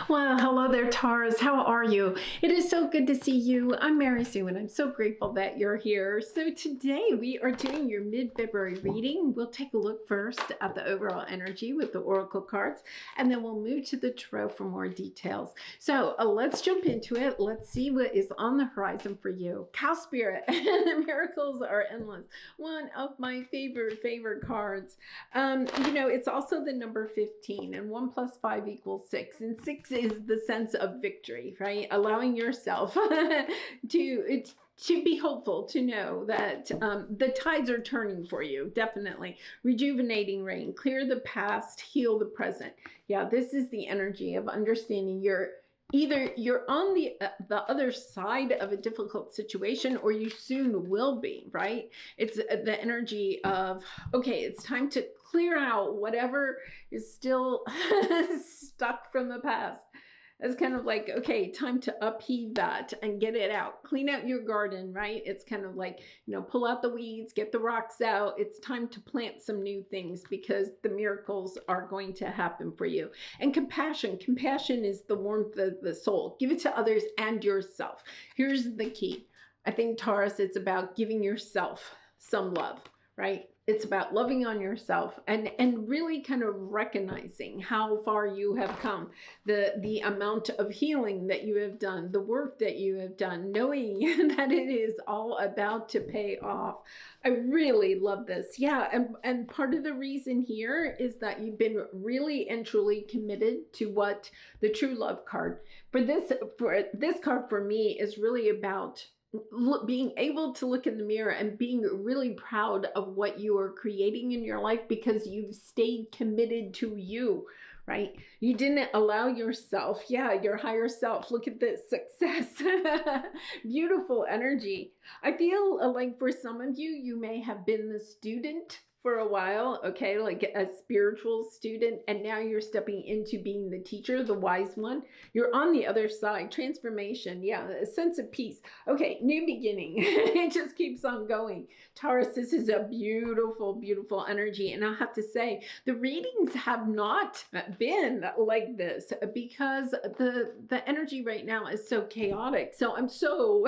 Well, hello there, Taurus. How are you? It is so good to see you. I'm Mary Sue, and I'm so grateful that you're here. So today we are doing your mid-February reading. We'll take a look first at the overall energy with the oracle cards, and then we'll move to the tarot for more details. So let's jump into it. Let's see what is on the horizon for you. Cow Spirit, the miracles are endless. One of my favorite cards. It's also the number 15, and 1 plus 5 equals 6, and 6 is the sense of victory, right? Allowing yourself to be hopeful, to know that the tides are turning for you, definitely. Rejuvenating rain, clear the past, heal the present. Yeah, this is the energy of understanding either you're on the other side of a difficult situation, or you soon will be, right? It's the energy of, okay, it's time to clear out whatever is still stuck from the past. It's kind of like, okay, time to upheave that and get it out. Clean out your garden, right? It's kind of like, pull out the weeds, get the rocks out. It's time to plant some new things because the miracles are going to happen for you. And compassion is the warmth of the soul. Give it to others and yourself. Here's the key. I think, Taurus, it's about giving yourself some love, right? It's about loving on yourself and really kind of recognizing how far you have come, the amount of healing that you have done, the work that you have done, knowing that it is all about to pay off. I really love this. Yeah, and part of the reason here is that you've been really and truly committed to what the true love card. For this card for me is really about being able to look in the mirror and being really proud of what you are creating in your life because you've stayed committed to you, right? You didn't allow yourself, your higher self. Look at this success. Beautiful energy. I feel like for some of you, you may have been the student for a while, okay, like a spiritual student, and now you're stepping into being the teacher, the wise one. You're on the other side. Transformation, a sense of peace. Okay, new beginning. It just keeps on going. Taurus, this is a beautiful energy, and I have to say, the readings have not been like this because the energy right now is so chaotic. So I'm so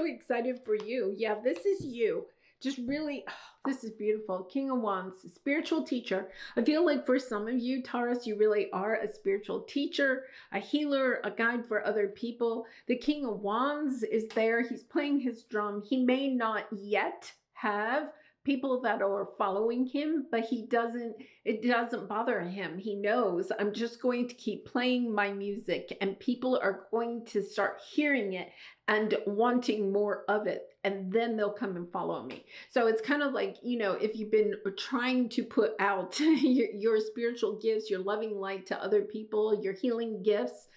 excited for you. Yeah, this is you. Just really, this is beautiful. King of Wands, spiritual teacher. I feel like for some of you, Taurus, you really are a spiritual teacher, a healer, a guide for other people. The King of Wands is there. He's playing his drum. He may not yet have people that are following him, but it doesn't bother him. He knows, I'm just going to keep playing my music and people are going to start hearing it and wanting more of it, and then they'll come and follow me. So it's kind of like, if you've been trying to put out your spiritual gifts, your loving light to other people, your healing gifts,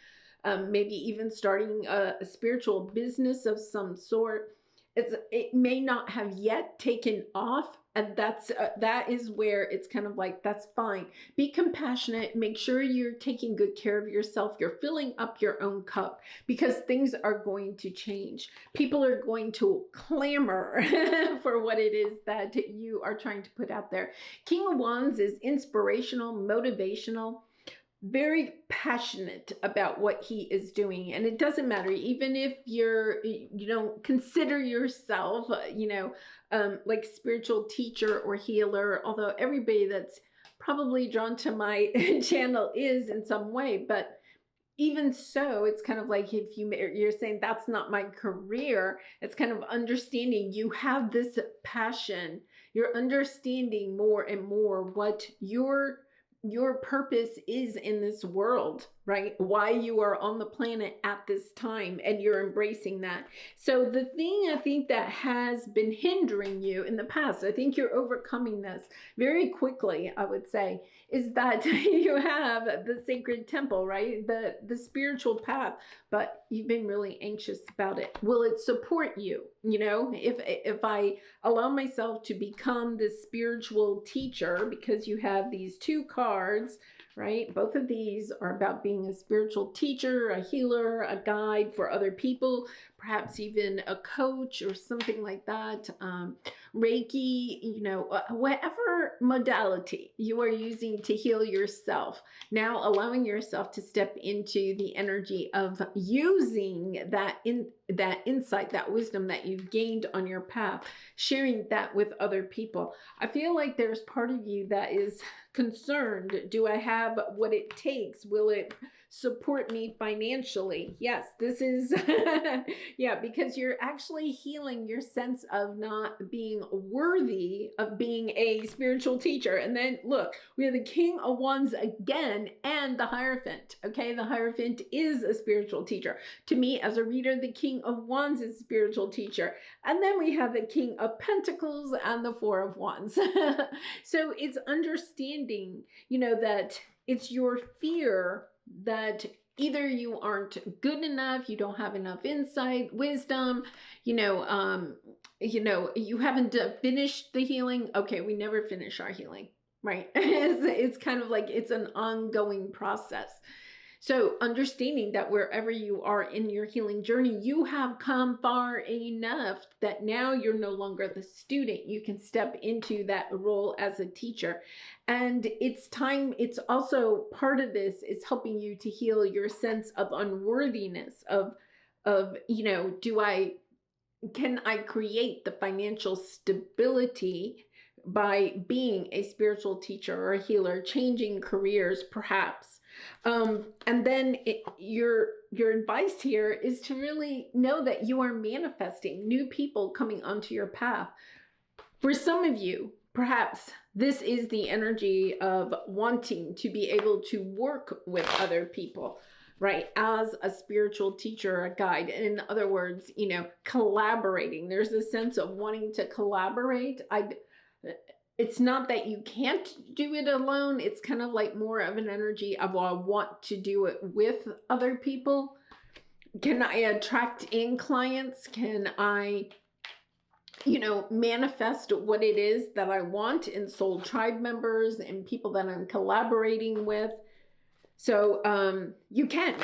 maybe even starting a spiritual business of some sort, it may not have yet taken off, and that is where it's kind of like, that's fine. Be compassionate. Make sure you're taking good care of yourself. You're filling up your own cup because things are going to change. People are going to clamor for what it is that you are trying to put out there. King of Wands is inspirational, motivational, very passionate about what he is doing. And it doesn't matter, even if you don't consider yourself, like spiritual teacher or healer, although everybody that's probably drawn to my channel is in some way. But even so, it's kind of like if you're saying that's not my career, it's kind of understanding you have this passion. You're understanding more and more what your purpose is in this world, right? Why you are on the planet at this time, and you're embracing that. So the thing I think that has been hindering you in the past, I think you're overcoming this very quickly, I would say, is that you have the sacred temple, right? The spiritual path, but you've been really anxious about it. Will it support you? If I allow myself to become this spiritual teacher, because you have these two cards, right? Both of these are about being a spiritual teacher, a healer, a guide for other people. perhaps even a coach or something like that, Reiki, whatever modality you are using to heal yourself. Now allowing yourself to step into the energy of using that insight, that wisdom that you've gained on your path, sharing that with other people. I feel like there's part of you that is concerned. Do I have what it takes? Will it support me financially? Yes, this is, yeah, because you're actually healing your sense of not being worthy of being a spiritual teacher. And then look, we have the King of Wands again and the Hierophant. Okay, the Hierophant is a spiritual teacher. To me, as a reader, the King of Wands is a spiritual teacher. And then we have the King of Pentacles and the Four of Wands. So it's understanding, that it's your fear that either you aren't good enough, you don't have enough insight, wisdom, you haven't finished the healing. Okay, we never finish our healing, right? It's kind of like it's an ongoing process. So understanding that wherever you are in your healing journey, you have come far enough that now you're no longer the student. You can step into that role as a teacher. And it's time, it's also part of this is helping you to heal your sense of unworthiness of can I create the financial stability by being a spiritual teacher or a healer, changing careers perhaps. And then your advice here is to really know that you are manifesting new people coming onto your path. For some of you, perhaps this is the energy of wanting to be able to work with other people, right? As a spiritual teacher, a guide. In other words, collaborating. There's a sense of wanting to collaborate. It's not that you can't do it alone. It's kind of like more of an energy of, well, I want to do it with other people. Can I attract in clients? Can I, manifest what it is that I want in soul tribe members and people that I'm collaborating with? So you can.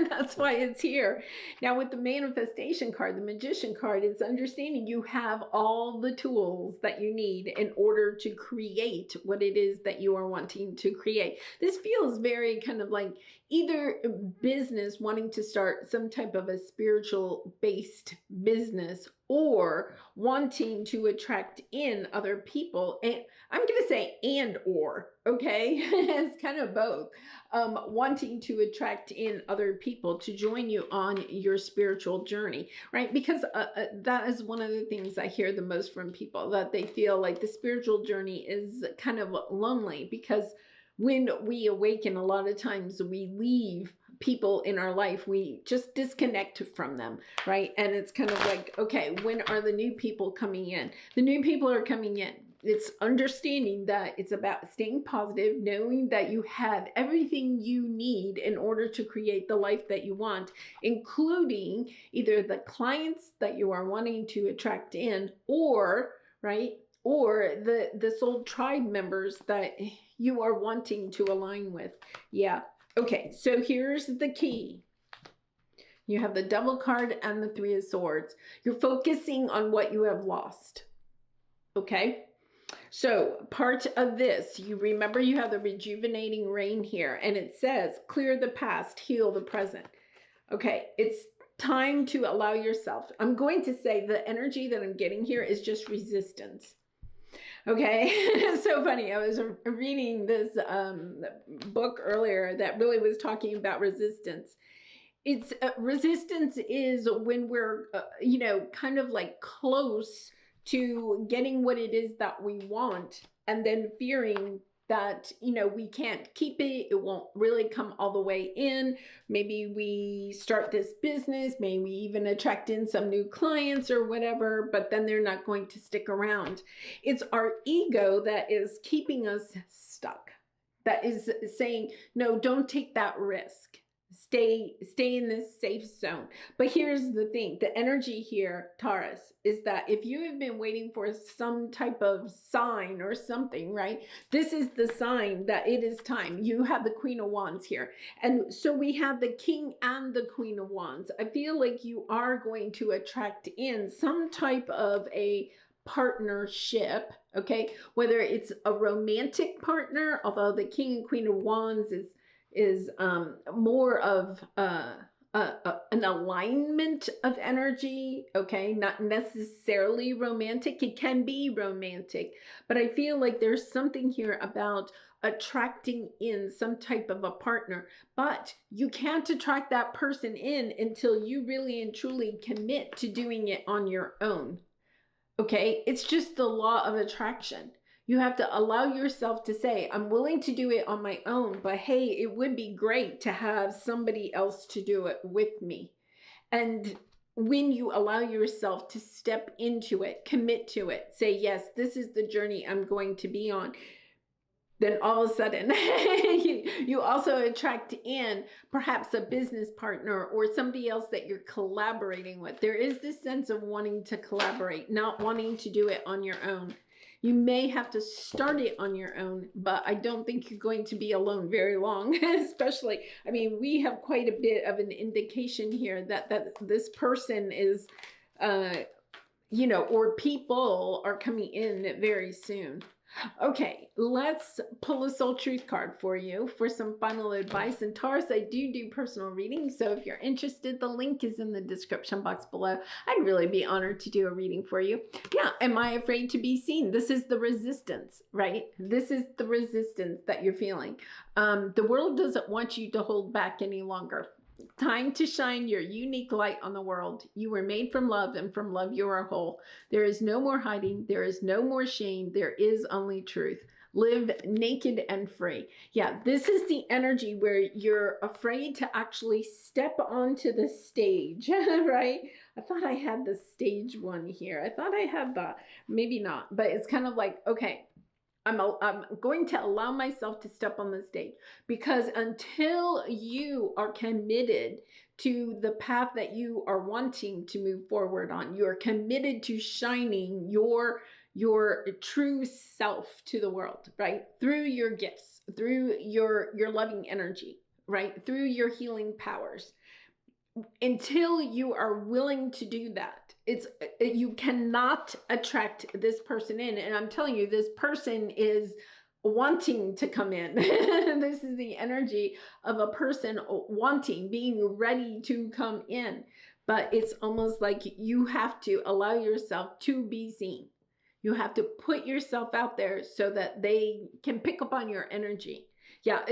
That's why it's here. Now with the manifestation card, the magician card, it's understanding you have all the tools that you need in order to create what it is that you are wanting to create. This feels very kind of like either business, wanting to start some type of a spiritual based business, or wanting to attract in other people. And I'm going to say or, okay? It's kind of both. Wanting to attract in other people to join you on your spiritual journey, right? Because that is one of the things I hear the most from people, that they feel like the spiritual journey is kind of lonely, because when we awaken, a lot of times we leave people in our life, we just disconnect from them, right? And it's kind of like, okay, when are the new people coming in? The new people are coming in. It's understanding that it's about staying positive, knowing that you have everything you need in order to create the life that you want, including either the clients that you are wanting to attract in, or, right, or the soul tribe members that you are wanting to align with. Yeah. Okay, so here's the key. You have the Devil card and the Three of Swords. You're focusing on what you have lost. Okay? So part of this, you remember you have the rejuvenating rain here, and it says, clear the past, heal the present. Okay, it's time to allow yourself. I'm going to say the energy that I'm getting here is just resistance. Okay, it's so funny. I was reading this book earlier that really was talking about resistance. It's resistance is when we're, kind of like close to getting what it is that we want, and then fearing that, we can't keep it. It won't really come all the way in. Maybe we start this business, maybe we even attract in some new clients or whatever, but then they're not going to stick around. It's our ego that is keeping us stuck, that is saying, no, don't take that risk. stay in this safe zone. But here's the thing, the energy here, Taurus, is that if you have been waiting for some type of sign or something, right? This is the sign that it is time. You have the Queen of Wands here. And so we have the King and the Queen of Wands. I feel like you are going to attract in some type of a partnership, okay? Whether it's a romantic partner, although the King and Queen of Wands is more of an alignment of energy, okay? Not necessarily romantic. It can be romantic, but I feel like there's something here about attracting in some type of a partner, but you can't attract that person in until you really and truly commit to doing it on your own. Okay, it's just the law of attraction. You have to allow yourself to say, I'm willing to do it on my own, but hey, it would be great to have somebody else to do it with me. And when you allow yourself to step into it, commit to it, say, yes, this is the journey I'm going to be on, then all of a sudden you also attract in perhaps a business partner or somebody else that you're collaborating with. There is this sense of wanting to collaborate, not wanting to do it on your own. You may have to start it on your own, but I don't think you're going to be alone very long, especially, I mean, we have quite a bit of an indication here that this person is, you know, or people are coming in very soon. Okay, let's pull a soul truth card for you for some final advice. And Taurus, I do personal readings, so if you're interested, the link is in the description box below. I'd really be honored to do a reading for you. Yeah, am I afraid to be seen? This is the resistance, right? This is the resistance that you're feeling. The world doesn't want you to hold back any longer. Time to shine your unique light on the world. You were made from love, and from love you are whole. There is no more hiding. There is no more shame. There is only truth. Live naked and free. Yeah, this is the energy where you're afraid to actually step onto the stage, right? I thought I had the stage one here. I thought I had the, maybe not, but it's kind of like, okay, I'm going to allow myself to step on the stage, because until you are committed to the path that you are wanting to move forward on, you're committed to shining your true self to the world, right? Through your gifts, through your loving energy, right? Through your healing powers. Until you are willing to do that, you cannot attract this person in. And I'm telling you, this person is wanting to come in. This is the energy of a person wanting, being ready to come in. But it's almost like you have to allow yourself to be seen. You have to put yourself out there so that they can pick up on your energy. Yeah,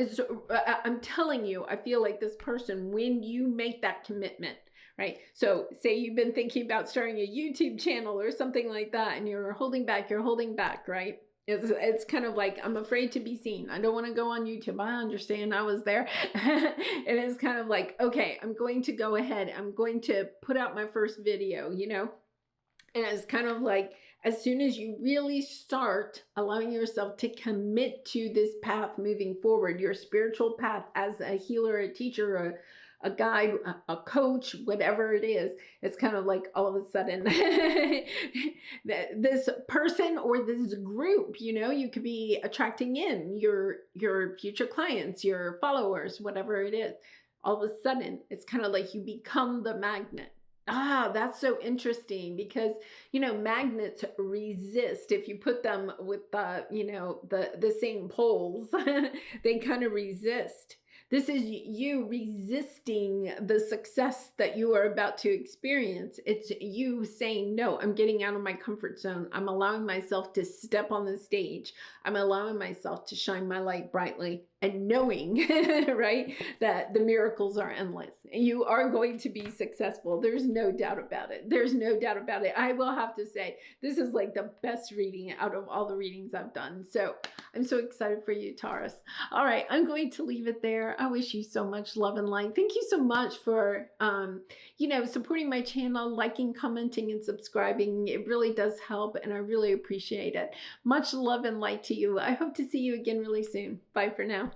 I'm telling you, I feel like this person, when you make that commitment, right? So say you've been thinking about starting a YouTube channel or something like that, and you're holding back, right? It's kind of like, I'm afraid to be seen. I don't want to go on YouTube. I understand, I was there. It is kind of like, okay, I'm going to go ahead. I'm going to put out my first video, you know? And it's kind of like, as soon as you really start allowing yourself to commit to this path moving forward, your spiritual path as a healer, a teacher, a guide, a coach, whatever it is, it's kind of like all of a sudden this person or this group, you know, you could be attracting in your future clients, your followers, whatever it is. All of a sudden, it's kind of like you become the magnet. Ah, that's so interesting, because, you know, magnets resist. If you put them with the, you know, the same poles, they kind of resist. This is you resisting the success that you are about to experience. It's you saying, no, I'm getting out of my comfort zone. I'm allowing myself to step on the stage. I'm allowing myself to shine my light brightly, and knowing, right, that the miracles are endless. You are going to be successful. There's no doubt about it. There's no doubt about it. I will have to say, this is like the best reading out of all the readings I've done. So I'm so excited for you, Taurus. All right, I'm going to leave it there. I wish you so much love and light. Thank you so much for, you know, supporting my channel, liking, commenting, and subscribing. It really does help, and I really appreciate it. Much love and light to you. I hope to see you again really soon. Bye for now.